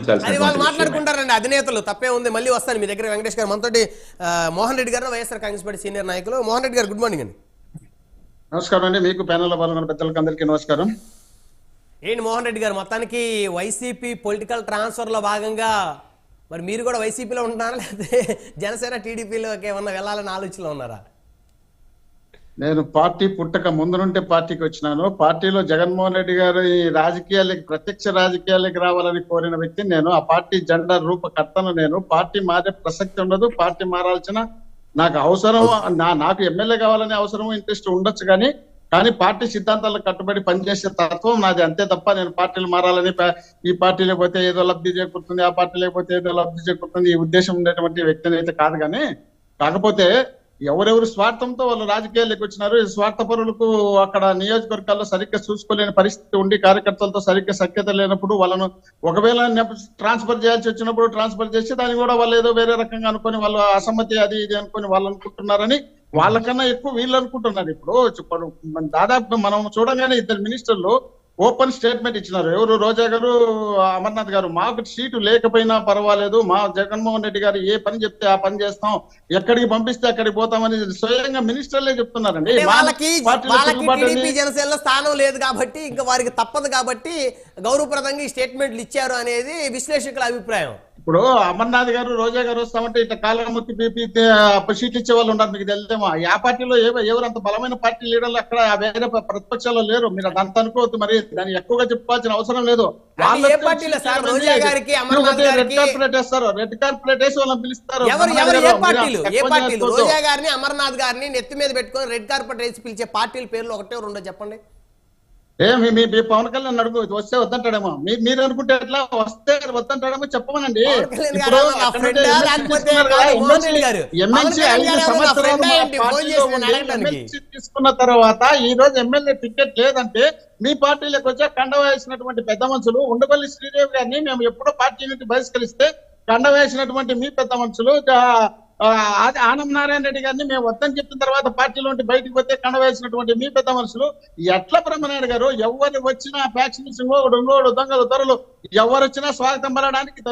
అది వాళ్ళు మాట్లాడుకుంటారండి అధినేతలు, తప్పే ఉంది. మళ్ళీ వస్తాను మీ దగ్గర వెంకటేష్ గారు. మనతోటి మోహన్ రెడ్డి గారు, వైఎస్ఆర్ కాంగ్రెస్ పార్టీ సీనియర్ నాయకులు. మోహన్ రెడ్డి గారు, గుడ్ మార్నింగ్ అండి. నమస్కారం అండి. మీకు ప్యానెల్లో పాల్గొన్న పెద్దలకు అందరికీ నమస్కారం. ఏంటి మోహన్ రెడ్డి గారు, మొత్తానికి వైసీపీ పొలిటికల్ ట్రాన్స్ఫర్ లో భాగంగా మరి మీరు కూడా వైసీపీలో ఉంటున్నారా, లేకపోతే జనసేన టీడీపీలోకి ఏమన్నా వెళ్ళాలని ఆలోచనలో ఉన్నారా? నేను పార్టీ పుట్టక ముందు నుండి పార్టీకి వచ్చినాను. పార్టీలో జగన్మోహన్ రెడ్డి గారు ఈ రాజకీయాలకి, ప్రత్యక్ష రాజకీయాలకి రావాలని కోరిన వ్యక్తి నేను. ఆ పార్టీ జెండా రూపకర్తను నేను. పార్టీ మారే ప్రసక్తి ఉండదు. పార్టీ మారాల్సిన నాకు అవసరం, నాకు ఎమ్మెల్యే కావాలనే అవసరం, ఇంట్రెస్ట్ ఉండొచ్చు, కానీ పార్టీ సిద్ధాంతాలకు కట్టుబడి పనిచేసే తత్వం నాది, అంతే తప్ప నేను పార్టీలు మారాలని, ఈ పార్టీ లేకపోతే ఏదో లబ్ధి చేకూరుతుంది, ఆ పార్టీ లేకపోతే ఏదో లబ్ధి చేకూరుతుంది, ఈ ఉద్దేశం ఉండేటువంటి వ్యక్తిని అయితే కాదు. కానీ కాకపోతే ఎవరెవరు స్వార్థంతో వాళ్ళు రాజకీయాల్లోకి వచ్చినారు. స్వార్థపరులకు అక్కడ నియోజకవర్గాల్లో సరిగ్గా చూసుకోలేని పరిస్థితి ఉండి, కార్యకర్తలతో సరిగ్గా సఖ్యత లేనప్పుడు వాళ్ళను ఒకవేళ ట్రాన్స్ఫర్ చేయాల్సి వచ్చినప్పుడు ట్రాన్స్ఫర్ చేసి దాన్ని కూడా వాళ్ళు ఏదో వేరే రకంగా అనుకొని వాళ్ళు అసమ్మతి అది ఇది అనుకొని వాళ్ళు అనుకుంటున్నారని, వాళ్ళకన్నా ఎక్కువ వీళ్ళు అనుకుంటున్నారు. ఇప్పుడు దాదాపు మనం చూడగానే ఇద్దరు మినిస్టర్లు ఓపెన్ స్టేట్మెంట్ ఇచ్చినారు. ఎవరు? రోజా గారు, అమర్నాథ్ గారు. మాకు సీటు లేకపోయినా పర్వాలేదు, మా జగన్మోహన్ రెడ్డి గారు ఏ పని చెప్తే ఆ పని చేస్తాం, ఎక్కడికి పంపిస్తే అక్కడికి పోతామని స్వయంగా మినిస్టర్లే చెప్తున్నారండి. జనసేనలో స్థానం లేదు కాబట్టి ఇంకా వారికి తప్పదు కాబట్టి గౌరవప్రదంగా ఈ స్టేట్మెంట్లు ఇచ్చారు అనేది విశ్లేషకుల అభిప్రాయం. ఇప్పుడు అమర్నాథ్ గారు, రోజా గారు వస్తామంటే ఇట్లా కాళ్ళముత్తి పీపీ సీట్లు ఇచ్చే వాళ్ళు ఉన్నారు, మీకు తెలిసేమో. ఆ పార్టీలో ఎవరు అంత బలమైన పార్టీ లీడర్లు అక్కడ వేరే ప్రతిపక్షాల్లో లేరు. మీరు అదంతా అనుకోవద్దు, మరి దాన్ని ఎక్కువగా చెప్పుకోవాల్సిన అవసరం లేదు. రెడ్ కార్పొరేట్ వేస్తారు, రెడ్ కార్పొరేట్ వేసి వాళ్ళని పిలుస్తారు. రోజా గారిని, అమర్నాథ్ గారిని నెత్తి మీద పెట్టుకొని రెడ్ కార్పొరేట్ వేసి పిలిచే పార్టీల పేర్లు ఒకటో రెండో చెప్పండి. మీ పవన్ కళ్యాణ్ అడుగు, వస్తే వద్దంటాడేమో. మీరు అనుకుంటే ఎట్లా? వస్తే వద్దంటాడేమో చెప్పమనండి. తీసుకున్న తర్వాత ఈ రోజు ఎమ్మెల్యే టికెట్ లేదంటే మీ పార్టీలోకి వచ్చా కండ వేసినటువంటి పెద్ద మనుషులు, ఉండవల్లి శ్రీదేవి గారిని మేము ఎప్పుడో పార్టీ నుంచి బహిష్కరిస్తే కండ వేసినటువంటి మీ పెద్ద మనుషులు, ఆనం నారాయణ రెడ్డి గారిని మేము వద్దని చెప్పిన తర్వాత పార్టీలోంటి బయటకు పోతే కండవేసినటువంటి మీ పెద్ద మనుషులు, ఎట్ల బ్రహ్మనాయుడు గారు ఎవరు వచ్చినా ఫ్యాక్షనిస్ట్ ఇంకోడు దొంగలు దొరలు ఎవరు వచ్చినా స్వాగతం పడడానికి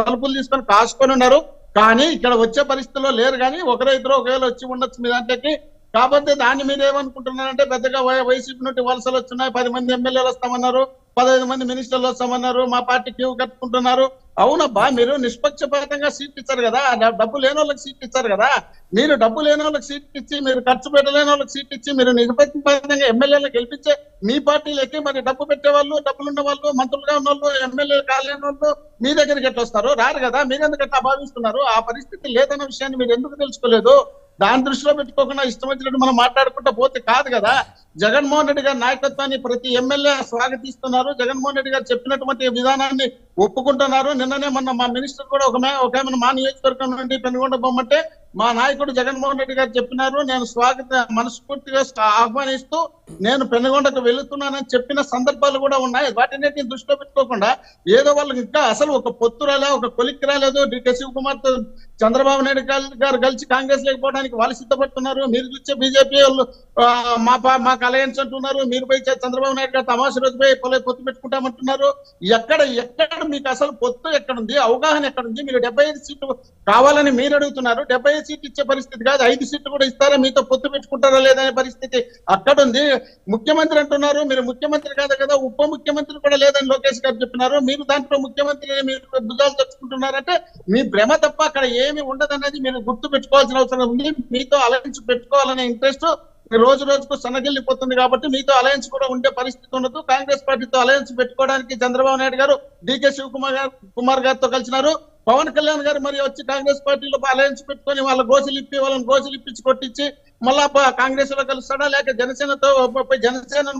తలుపులు తీసుకొని కాసుకొని ఉన్నారు. కానీ ఇక్కడ వచ్చే పరిస్థితుల్లో లేరు. కానీ ఒకరో ఇద్దరు ఒకవేళ వచ్చి ఉండొచ్చు మీ దాంట్లోకి. కాకపోతే దాన్ని మీరు ఏమనుకుంటున్నారంటే పెద్దగా వైసీపీ నుండి వలసలు వచ్చినాయి, 10 మంది ఎమ్మెల్యేలు వస్తామన్నారు, 15 మంది మినిస్టర్లు వస్తామన్నారు, మా పార్టీ క్యూ కట్టుకుంటున్నారు. అవునబ్బా, మీరు నిష్పక్షపాతంగా సీట్ ఇచ్చారు కదా, డబ్బు లేని వాళ్ళకి సీట్ ఇచ్చారు కదా. మీరు డబ్బు లేని వాళ్ళకి సీట్ ఇచ్చి, మీరు ఖర్చు పెట్టలేని వాళ్ళకి సీట్ ఇచ్చి, మీరు నిష్పక్షపాతంగా ఎమ్మెల్యేలు గెలిపించే మీ పార్టీలకి మరి డబ్బు పెట్టే వాళ్ళు, డబ్బులున్న వాళ్ళు, మంత్రులుగా ఉన్న వాళ్ళు, ఎమ్మెల్యేలు కాలేని వాళ్ళు మీ దగ్గరికి ఎట్లా వస్తారు? రారు కదా. మీరు ఎందుకు ఎట్లా భావిస్తున్నారు? ఆ పరిస్థితి లేదన్న విషయాన్ని మీరు ఎందుకు తెలుసుకోలేదు? దాని దృష్టిలో పెట్టుకోకుండా ఇష్టం వచ్చినట్టు మనం మాట్లాడుకుంటా పోతే కాదు కదా. జగన్మోహన్ రెడ్డి గారి నాయకత్వాన్ని ప్రతి ఎమ్మెల్యే స్వాగతిస్తున్నారు. జగన్మోహన్ రెడ్డి గారు చెప్పినటువంటి విధానాన్ని ఒప్పుకుంటున్నారు. నిన్ననే మొన్న మా మినిస్టర్ కూడా ఒక మా నియోజకవర్గం నుండి పెనుగొండ బొమ్మంటే మా నాయకుడు జగన్మోహన్ రెడ్డి గారు చెప్పినారు. నేను మనస్ఫూర్తిగా ఆహ్వానిస్తూ నేను పెనుగొండకు వెళుతున్నానని చెప్పిన సందర్భాలు కూడా ఉన్నాయి. వాటిని దృష్టిలో పెట్టుకోకుండా ఏదో వాళ్ళకి ఇంకా అసలు ఒక పొత్తు రాలే, ఒక కొలిక్కి రాలేదు. డికే శివకుమార్ తో చంద్రబాబు నాయుడు గారు కలిసి కాంగ్రెస్ లేకపోవడానికి వాళ్ళు సిద్ధపడుతున్నారు. మీరు చూసే బీజేపీ వాళ్ళు మాకు అలయన్స్ అంటున్నారు. మీరు పోయి చంద్రబాబు నాయుడు గారు తమాషా రోజు పోయి పొత్తు పెట్టుకుంటామంటున్నారు. ఎక్కడ మీకు అసలు పొత్తు ఎక్కడుంది? అవగాహన ఎక్కడుంది? మీరు 75 సీట్లు కావాలని మీరు అడుగుతున్నారు. 75 సీట్లు ఇచ్చే పరిస్థితి కాదు. 5 సీట్లు కూడా ఇస్తారా? మీతో పొత్తు పెట్టుకుంటారా లేదనే పరిస్థితి అక్కడుంది. ముఖ్యమంత్రి అంటున్నారు, మీరు ముఖ్యమంత్రి కాదు కదా, ఉప ముఖ్యమంత్రి కూడా లేదని లోకేష్ గారు చెప్పినారు. మీరు దాంట్లో ముఖ్యమంత్రి మీరు భుజాలు తెచ్చుకుంటున్నారంటే మీ భ్రమ తప్ప అక్కడ ఏమి ఉండదనేది మీరు గుర్తు పెట్టుకోవాల్సిన అవసరం ఉంది. మీతో అలయన్స్ పెట్టుకోవాలనే ఇంట్రెస్ట్ రోజు రోజుకు సన్నగిల్లిపోతుంది కాబట్టి మీతో అలయన్స్ కూడా ఉండే పరిస్థితి ఉండదు. కాంగ్రెస్ పార్టీతో అలయన్స్ పెట్టుకోవడానికి చంద్రబాబు నాయుడు గారు డికే శివకుమార్ గారితో కలిసినారు. పవన్ కళ్యాణ్ గారు మరి వచ్చి కాంగ్రెస్ పార్టీలో అలయన్స్ పెట్టుకొని వాళ్ళని గోసులు ఇప్పించి కొట్టించి మళ్ళా కాంగ్రెస్ లో కలుస్తాడా, లేక జనసేనతో జనసేన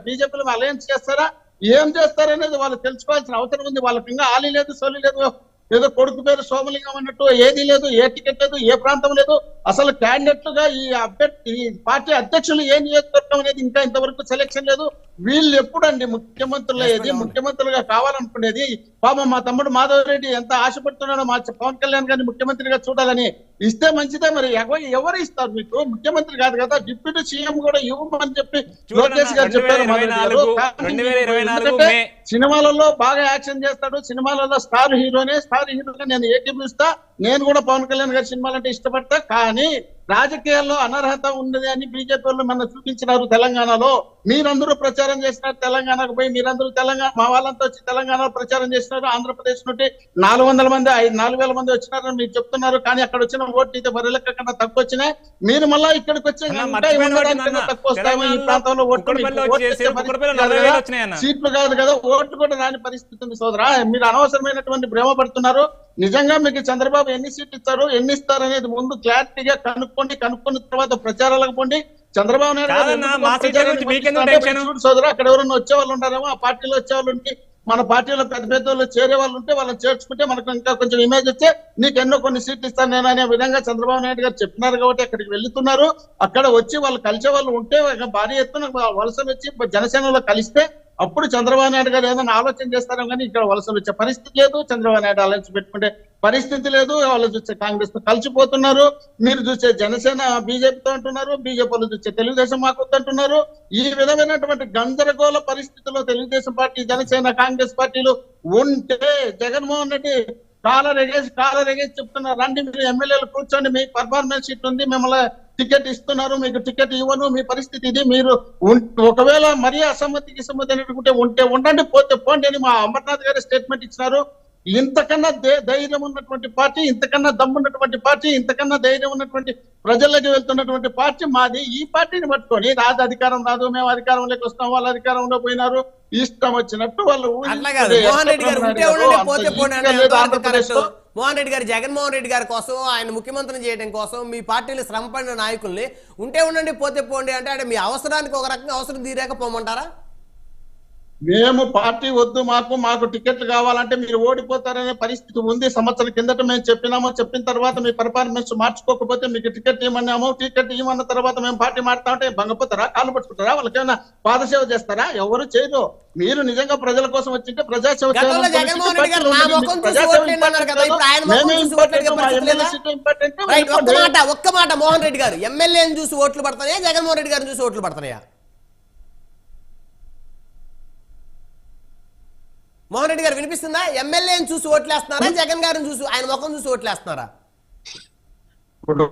బీజేపీలో అలయన్స్ చేస్తారా, ఏం చేస్తారనేది వాళ్ళు తెలుసుకోవాల్సిన అవసరం ఉంది. వాళ్ళకి ఇంకా ఆలి లేదు, సోలి లేదు, ఏదో కొడుకు పేరు సోమలింగం అన్నట్టు ఏది లేదు, ఏ టికెట్ లేదు, ఏ ప్రాంతం లేదు. అసలు క్యాండిడేట్లుగా ఈ అభ్యర్థి ఈ పార్టీ అధ్యక్షులు ఏ నియోజకవర్గం అనేది ఇంకా ఇంతవరకు సెలెక్షన్ లేదు. వీళ్ళు ఎప్పుడండి ముఖ్యమంత్రులు అయ్యేది, ముఖ్యమంత్రులుగా కావాలనుకునేది? పాపం మా తమ్ముడు మాధవ్ రెడ్డి ఎంత ఆశపడుతున్నాడో మా పవన్ కళ్యాణ్ గారిని ముఖ్యమంత్రిగా చూడాలని. ఇస్తే మంచిదే, మరి ఎవరు ఇస్తారు మీకు? ముఖ్యమంత్రి కాదు కదా, డిప్యూటీ సీఎం కూడా ఇవ్వమని చెప్పి లోకేష్ గారు చెప్పారు. ఎందుకంటే సినిమాలలో బాగా యాక్షన్ చేస్తాడు, సినిమాలలో స్టార్ హీరోనే. స్టార్ హీరోగా నేను ఏకీపిస్తా, నేను కూడా పవన్ కళ్యాణ్ గారి సినిమాలంటే ఇష్టపడతా. కానీ రాజకీయాల్లో అనర్హత ఉన్నది అని బీజేపీ వాళ్ళు మన చూపించినారు తెలంగాణలో. మీరందరూ ప్రచారం చేసినారు, తెలంగాణకు పోయి మీరందరూ తెలంగాణ మా వాళ్ళంతా వచ్చి తెలంగాణలో ప్రచారం చేసినారు. ఆంధ్రప్రదేశ్ నుండి 400 మంది 4,000 మంది వచ్చినారని మీరు చెప్తున్నారు. కానీ అక్కడ వచ్చిన ఓట్లు అయితే బరిలెక్క కన్నా తక్కువ వచ్చినాయి. మీరు మళ్ళా ఇక్కడికి వచ్చే తక్కువ వస్తాయేమో. ఈ ప్రాంతంలో సీట్లు కాదు కదా, ఓట్లు కూడా రాని పరిస్థితి ఉంది సోదరా. మీరు అనవసరమైనటువంటి భ్రమ పడుతున్నారు. నిజంగా మీకు చంద్రబాబు ఎన్ని సీట్లు ఇస్తారు, ఎన్ని ఇస్తారు అనేది ముందు క్లారిటీగా కనుక్కున్న తర్వాత ప్రచారాలకు పోండి. చంద్రబాబు నాయుడు సోదరా, అక్కడ ఎవరైనా వచ్చే వాళ్ళు ఉంటారేమో, ఆ పార్టీలో వచ్చే వాళ్ళు ఉంటే, మన పార్టీలో పెద్ద పెద్ద వాళ్ళు చేరే వాళ్ళు ఉంటే వాళ్ళని చేర్చుకుంటే మనకు ఇంకా కొంచెం ఇమేజ్ వచ్చే నీకు ఎన్నో కొన్ని సీట్లు ఇస్తాను నేను అనే విధంగా చంద్రబాబు నాయుడు గారు చెప్పినారు. కాబట్టి అక్కడికి వెళ్తున్నారు. అక్కడ వచ్చి వాళ్ళు కలిసే వాళ్ళు ఉంటే భారీ ఎత్తున వలసలు వచ్చి జనసేనలో కలిస్తే అప్పుడు చంద్రబాబు నాయుడు గారు ఏదైనా ఆలోచన చేస్తారో కానీ ఇక్కడ వలసలు వచ్చే పరిస్థితి లేదు. చంద్రబాబు నాయుడు ఆలోచన పెట్టుకుంటే పరిస్థితి లేదు. వాళ్ళు చూసే కాంగ్రెస్ తో కలిసిపోతున్నారు, మీరు చూసే జనసేన బీజేపీతో అంటున్నారు, బీజేపీ వాళ్ళు చూసే తెలుగుదేశం మాకు అంటున్నారు. ఈ విధమైనటువంటి గందరగోళ పరిస్థితుల్లో తెలుగుదేశం పార్టీ, జనసేన, కాంగ్రెస్ పార్టీలు ఉంటే జగన్మోహన్ రెడ్డి కాలర్ ఎగేసి చెప్తున్నారు, రండి మీరు ఎమ్మెల్యేలు కూర్చోండి, మీ పర్ఫార్మెన్స్ షీట్ ఉంది, మిమ్మల్ని టికెట్ ఇస్తున్నారు, మీకు టికెట్ ఇవ్వను, మీ పరిస్థితి ఇది, మీరు ఒకవేళ మరీ అసమ్మతికి అనుకుంటే ఉంటే ఉండండి, పోతే పోండి అని మా అమర్నాథ్ గారి స్టేట్మెంట్ ఇచ్చినారు. ఇంతకన్నా ధైర్యం ఉన్నటువంటి పార్టీ, ఇంతకన్నా దమ్మున్నటువంటి పార్టీ, ఇంతకన్నా ధైర్యం ఉన్నటువంటి ప్రజల్లోకి వెళ్తున్నటువంటి పార్టీ మాది. ఈ పార్టీని పట్టుకొని రాదు అధికారం రాదు, మేము అధికారంలోకి వస్తాం, వాళ్ళు అధికారంలో పోయినారు, ఇష్టం వచ్చినట్టు వాళ్ళు మోహన్ రెడ్డి గారు జగన్మోహన్ రెడ్డి గారి కోసం, ఆయన ముఖ్యమంత్రిని చేయడం కోసం మీ పార్టీలో శ్రమపడిన నాయకుల్ని ఉంటే ఉండండి పోతే పోండి అంటే మీ అవసరానికి ఒక రకంగా అవసరం తీరేకపోమంటారా? మేము పార్టీ వద్దు, మాకు టికెట్లు కావాలంటే మీరు ఓడిపోతారనే పరిస్థితి ఉంది. సంవత్సరం కిందట మేము చెప్పిన తర్వాత మీ పర్ఫార్మెన్స్ మార్చుకోకపోతే మీకు టికెట్ ఇవ్వమన్నాము. టికెట్ ఇవ్వమన్న తర్వాత మేము పార్టీ మారుతామంటే భంగపోతారా, కాళ్ళు పట్టుకుంటారా, వాళ్ళకి ఏమైనా పాదసేవ చేస్తారా? ఎవరు చేయరు. మీరు నిజంగా ప్రజల కోసం వచ్చింటే ప్రజాసేవ ఒక్క మాట మోహన్ రెడ్డి గారు ఎమ్మెల్యేని చూసి ఓట్లు పడతాయా, జగన్మోహన్ రెడ్డి గారిని చూసి ఓట్లు పడతాయా? మోహన్ రెడ్డి గారు వినిపిస్తుందా? ఎమ్మెల్యేని చూసి ఓట్లేస్తున్నారా, జగన్ గారిని చూసి ఆయన ముఖం చూసి ఓట్లేస్తున్నారా? ఇప్పుడు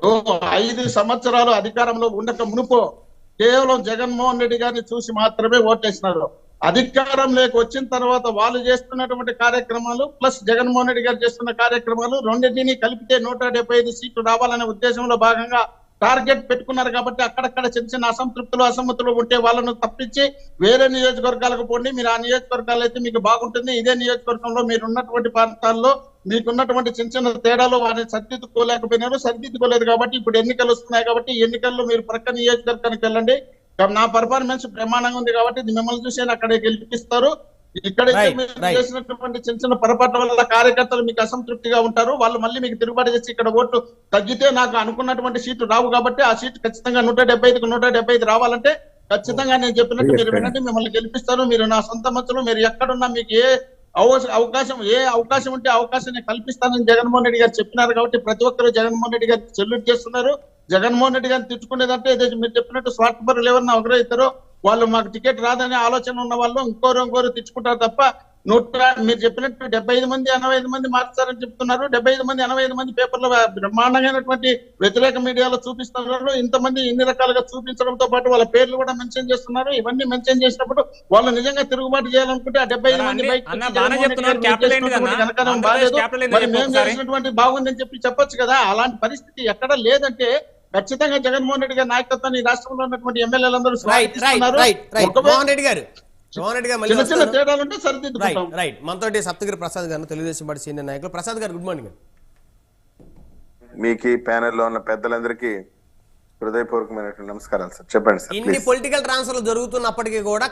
5 సంవత్సరాలు అధికారంలో ఉండక మునుపు కేవలం జగన్మోహన్ రెడ్డి గారిని చూసి మాత్రమే ఓటేసినారు. అధికారం లేక వచ్చిన తర్వాత వాళ్ళు చేస్తున్నటువంటి కార్యక్రమాలు ప్లస్ జగన్మోహన్ రెడ్డి గారు చేస్తున్న కార్యక్రమాలు రెండింటినీ కలిపితే 175 సీట్లు రావాలనే ఉద్దేశంలో భాగంగా టార్గెట్ పెట్టుకున్నారు. కాబట్టి అక్కడక్కడ చిన్న అసంతృప్తులు ఉంటే వాళ్ళను తప్పించి వేరే నియోజకవర్గాలకు పోండి, మీరు ఆ నియోజకవర్గాలు అయితే మీకు బాగుంటుంది, ఇదే నియోజకవర్గంలో మీరు ఉన్నటువంటి ప్రాంతాల్లో మీకున్నటువంటి చిన్న తేడాలు వారిని సరిదిద్దుకోలేదు. కాబట్టి ఇప్పుడు ఎన్నికలు వస్తున్నాయి. కాబట్టి ఎన్నికల్లో మీరు ప్రక్క నియోజకవర్గానికి వెళ్ళండి, నా పర్ఫార్మెన్స్ బ్రహ్మాండంగా ఉంది కాబట్టి మిమ్మల్ని చూసి అక్కడే గెలిపిస్తారు. ఇక్కడైతే మీరు చేసినటువంటి చిన్న పొరపాట్ల వల్ల కార్యకర్తలు మీకు అసంతృప్తిగా ఉంటారు. వాళ్ళు మళ్ళీ మీకు తిరుగుబాటు చేసి ఇక్కడ ఓట్లు తగ్గితే నాకు అనుకున్నటువంటి సీట్లు రావు. కాబట్టి ఆ సీటు ఖచ్చితంగా 175 రావాలంటే ఖచ్చితంగా నేను చెప్పినట్టు మీరు వినండి, మిమ్మల్ని గెలిపిస్తారు. మీరు నా సొంత మనుషులు, మీరు ఎక్కడున్నా మీకు ఏ అవకాశం ఉంటే అవకాశాన్ని కల్పిస్తానని జగన్మోహన్ రెడ్డి గారు చెప్పినారు. కాబట్టి ప్రతి ఒక్కరు జగన్మోహన్ రెడ్డి గారికి సెల్యూట్ చేస్తున్నారు. జగన్మోహన్ రెడ్డి గారిని తిట్టుకునేదంటే మీరు చెప్పినట్టు స్వార్థపరులు ఎవరన్నా ఒకరైతారో వాళ్ళు మాకు టికెట్ రాదనే ఆలోచన ఉన్న వాళ్ళు ఇంకోరు తెచ్చుకుంటారు తప్ప మీరు చెప్పినట్టు 75 మంది 85 మంది మార్చారని చెప్తున్నారు. 75 మంది 85 మంది పేపర్లో బ్రహ్మాండమైనటువంటి వ్యతిరేక మీడియాలో చూపిస్తున్నారు. ఇంతమంది ఇన్ని రకాలుగా చూపించడంతో పాటు వాళ్ళ పేర్లు కూడా మెన్షన్ చేస్తున్నారు. ఇవన్నీ మెన్షన్ చేసినప్పుడు వాళ్ళు నిజంగా తిరుగుబాటు చేయాలనుకుంటే ఆ 75 మంది మరి మేము చేసినటువంటి బాగుందని చెప్పొచ్చు కదా. అలాంటి పరిస్థితి ఎక్కడ లేదంటే ఖచ్చితంగా జగన్మోహన్ రెడ్డి గారి నాయకత్వాన్ని రాష్ట్రంలో ఉన్నటువంటి ఎమ్మెల్యేలందరూ చిన్న తేడాలు ఉంటే సరిదిద్దుకుంటాం. మనతోటి సప్తగిరి ప్రసాద్ గారు, తెలుగుదేశం పార్టీ సీనియర్ నాయకులు. ప్రసాద్ గారు గుడ్ మార్నింగ్. మీకు ప్యానెల్లో ఉన్న పెద్దలందరికీ హృదయపూర్వకమైనటువంటి నమస్కారాలు సార్. చెప్పండి సార్. ఇన్ని పొలిటికల్ ట్రాన్స్ఫర్లు జరుగుతున్నప్పటికీ కూడా